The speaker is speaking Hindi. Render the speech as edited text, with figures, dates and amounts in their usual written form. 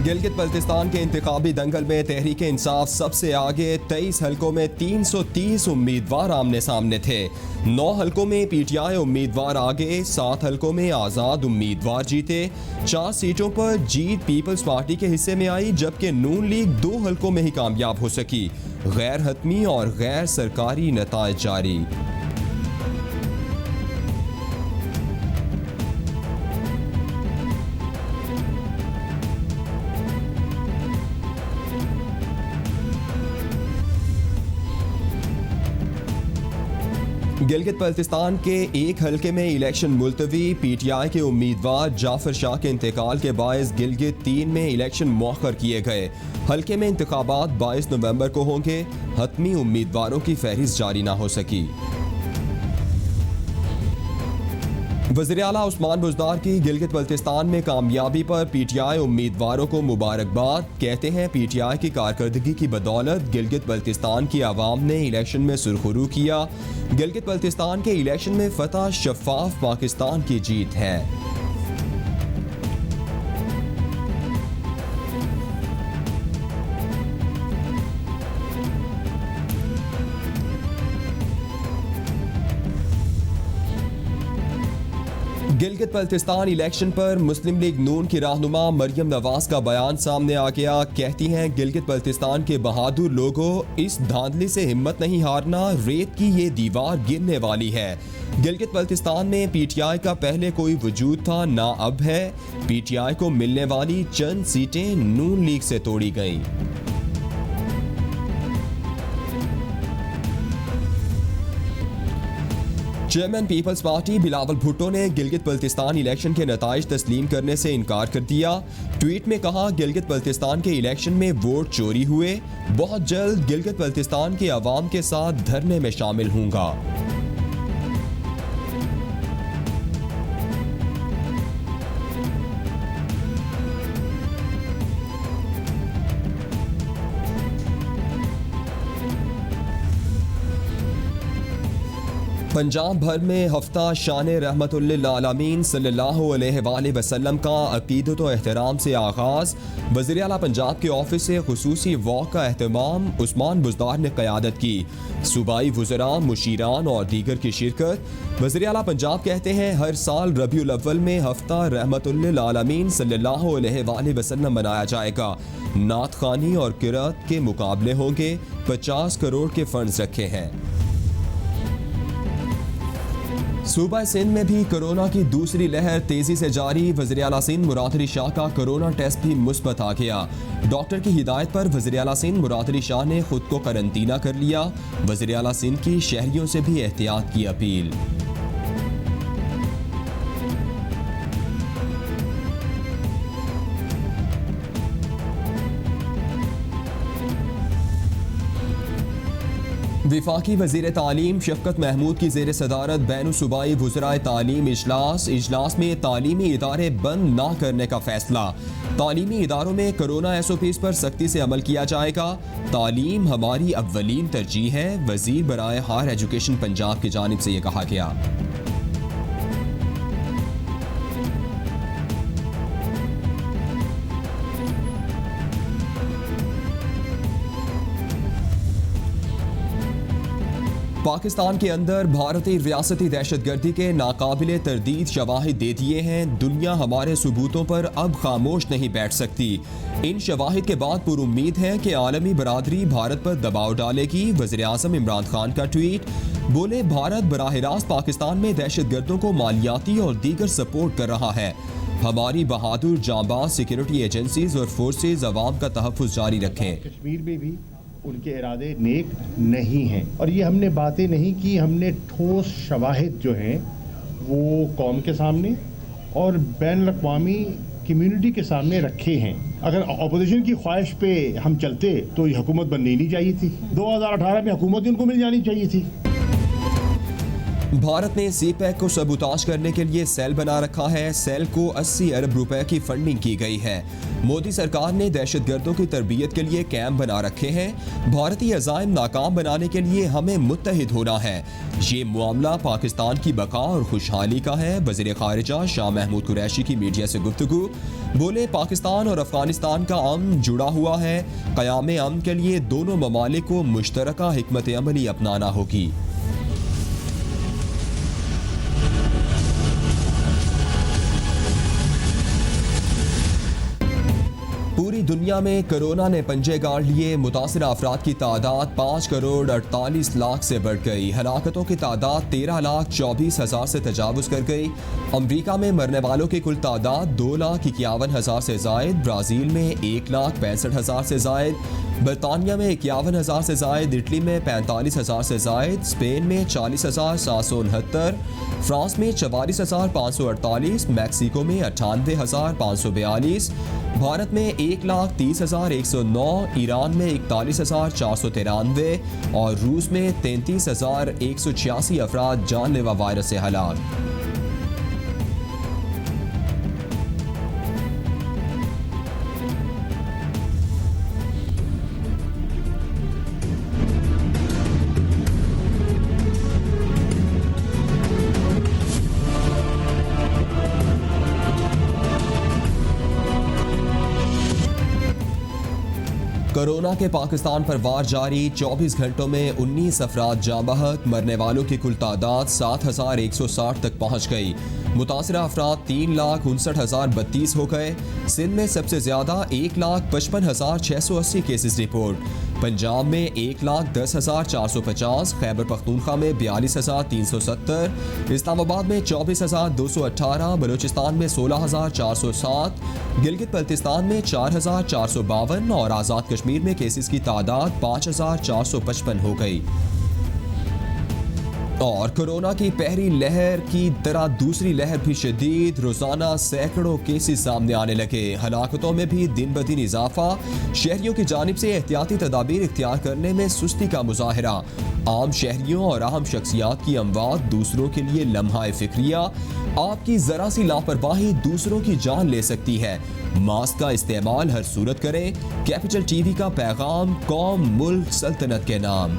गिलगित बल्तिस्तान के इंतखाबी दंगल में तहरीक इंसाफ सबसे आगे। 23 हलकों में 330 उम्मीदवार आमने सामने थे। 9 हलकों में पीटीआई उम्मीदवार आगे, 7 हलकों में आज़ाद उम्मीदवार जीते। 4 सीटों पर जीत पीपल्स पार्टी के हिस्से में आई, जबकि नून लीग 2 हलकों में ही कामयाब हो सकी। गैर हतमी और गैर सरकारी नताइज जारी। गिलगित बल्तिस्तान के एक हलके में इलेक्शन मुलतवी। पीटीआई के उम्मीदवार जाफर शाह के इंतकाल के बायस गिलगित 3 में इलेक्शन मौखर किए गए। हलके में इंतखाबात 22 नवंबर को होंगे। हतमी उम्मीदवारों की फहरिस्त जारी ना हो सकी। वज़ीर आला उस्मान बुज़दार की गिलगित बल्तिस्तान में कामयाबी पर पीटीआई उम्मीदवारों को मुबारकबाद। कहते हैं पीटीआई की कारकर्दगी की बदौलत गिलगित बल्तिस्तान की आवाम ने इलेक्शन में सुरखरू किया। गिलगित बल्तिस्तान के इलेक्शन में फतह शफाफ पाकिस्तान की जीत है। गिलगित बल्तिस्तान इलेक्शन पर मुस्लिम लीग नून की रहनुमा मरियम नवाज का बयान सामने आ गया। कहती हैं गिलगित बल्तिस्तान के बहादुर लोगों, इस धांधली से हिम्मत नहीं हारना, रेत की ये दीवार गिरने वाली है। गिलगित बल्तिस्तान में पीटीआई का पहले कोई वजूद था, ना अब है। पीटीआई को मिलने वाली चंद सीटें नून लीग से तोड़ी गईं। चेयरमैन पीपल्स पार्टी बिलावल भुट्टो ने गिलगित बल्तिस्तान इलेक्शन के नताइज तस्लीम करने से इनकार कर दिया। ट्वीट में कहा, गिलगित बल्तिस्तान के इलेक्शन में वोट चोरी हुए। बहुत जल्द गिलगित बल्तिस्तान के अवाम के साथ धरने में शामिल होऊंगा। पंजाब भर में हफ्ता शान रहमतुल्लिल आलमीन सल्लल्लाहु अलैहि वसल्लम का अकीदत व एहतराम से आगाज़। वज़ीर आला पंजाब के ऑफिस से खुसूसी वॉक का एहतमाम उस्मान बुज़दार ने क़यादत की। सूबाई वज़रा, मुशीरान और दीगर की शिरकत। वज़ीर आला पंजाब कहते हैं, हर साल रबीउल अव्वल में हफ्ता रहमतुल्लिल आलमीन सल्लल्लाहु अलैहि वसल्लम मनाया जाएगा। नात ख़ानी और क़िरात के मुकाबले होंगे। 50 करोड़ के फंड्स रखे हैं। सूबा सिंध में भी कोरोना की दूसरी लहर तेजी से जारी। वज़ीर आला सिंध मुराद अली शाह का कोरोना टेस्ट भी मुस्बत आ गया। डॉक्टर की हिदायत पर वज़ीर आला सिंध मुराद अली शाह ने खुद को करंटीना कर लिया। वज़ीर आला सिंध की शहरियों से भी एहतियात की अपील। विफाकी वज़ीर तालीम शफ़क़त महमूद की ज़ेर सदारत बैन सूबाई वज़राए तालीम इजलास में तालीमी इदारे बंद ना करने का फैसला। तालीमी इदारों में कोरोना SOPs पर सख्ती से अमल किया जाएगा। तालीम हमारी अव्वलीन तरजीह है, वज़ीर बराए हायर एजुकेशन पंजाब की जानिब से ये कहा गया। पाकिस्तान के अंदर भारतीय रियासती दहशतगर्दी के नाकाबिले तरदीद शवाहिद दे दिए हैं। दुनिया हमारे सबूतों पर अब खामोश नहीं बैठ सकती। इन शवाहिद के बाद पुरुम्मीद है कि आलमी बरादरी भारत पर दबाव डालेगी। वज़ीर आज़म इमरान खान का ट्वीट, बोले, भारत बराह रास्त पाकिस्तान में दहशतगर्दों को मालियाती और दीगर सपोर्ट कर रहा है। हमारी बहादुर जांबाज सिक्योरिटी एजेंसीज और फोर्सेज अवाम का तहफ़्फ़ुज़ जारी रखें। कश्मीर में भी उनके इरादे नेक नहीं हैं और ये हमने बातें नहीं की, हमने ठोस शवाहिद जो हैं वो कौम के सामने और बैन अक़वामी कम्युनिटी के सामने रखे हैं। अगर अपोजिशन की ख्वाहिश पे हम चलते तो ये हुकूमत बननी नहीं चाहिए थी। 2018 में हुकूमत उनको मिल जानी चाहिए थी। भारत ने सीपैक को सबूताज करने के लिए सेल बना रखा है। सेल को 80 अरब रुपए की फंडिंग की गई है। मोदी सरकार ने दहशतगर्दों की तरबियत के लिए कैंप बना रखे हैं। भारतीय अज़ाइम नाकाम बनाने के लिए हमें मुत्तहिद होना है। ये मामला पाकिस्तान की बका और खुशहाली का है। वज़ीर ख़ारिजा शाह महमूद कुरैशी की मीडिया से गुफ्तगू, बोले पाकिस्तान और अफगानिस्तान का अमन जुड़ा हुआ है। क़याम अमन के लिए दोनों ममालिक को मुश्तरका हिकमत अमली अपनाना होगी। पूरी दुनिया में कोरोना ने पंजे गाड़ लिए। मुतासिरा अफराद की तादाद 5 करोड़ 48 लाख से बढ़ गई। हलाकतों की तादाद 13,24,000 से तजावुज़ कर गई। अमरीका में मरने वालों की कुल तादाद 2,51,000 से ज़ायद। ब्राज़ील में 1,65,000 से ज़ायद। बरतानिया में 51,000 से ज़ायद। इटली में 45,000 से ज़ायद। स्पेन में 40,769। फ्रांस में 44,548। मैक्सिको में 98,542। भारत में 1,30,109। ईरान में 41,493 और रूस में 33,186 अफराद जानलेवा वायरस से हलाक। कोरोना के पाकिस्तान पर वार जारी। 24 घंटों में 19 अफराद जाँ बहक। मरने वालों की कुल तादाद 7,160 तक पहुँच गई। मुतासिरा अफराद 3,59,032 हो गए। सिंध में सबसे ज़्यादा 1,55,680 केसेस रिपोर्ट। पंजाब में 1,10,450। खैबर पख्तूनख्वा में 42,370। इस्लामाबाद में 24,218। बलूचिस्तान में 16,407। गिलगित बल्तिस्तान में 4,452 और आज़ाद कश्मीर में केसेस की तादाद 5,455 हो गई। और कोरोना की पहली लहर की तरह दूसरी लहर भी शदीद। रोजाना सैकड़ों केसेस सामने आने लगे। हलाकतों में भी दिन ब दिन इजाफा। शहरियों की जानिब से एहतियाती तदाबीर इख्तियार करने में सुस्ती का मुजाहरा। आम शहरियों और अहम शख्सियात की अमवात दूसरों के लिए लम्हा फिक्रिया। आपकी जरा सी लापरवाही दूसरों की जान ले सकती है। मास्क का इस्तेमाल हर सूरत करें। कैपिटल टीवी का पैगाम, कौम मुल्क सल्तनत के नाम।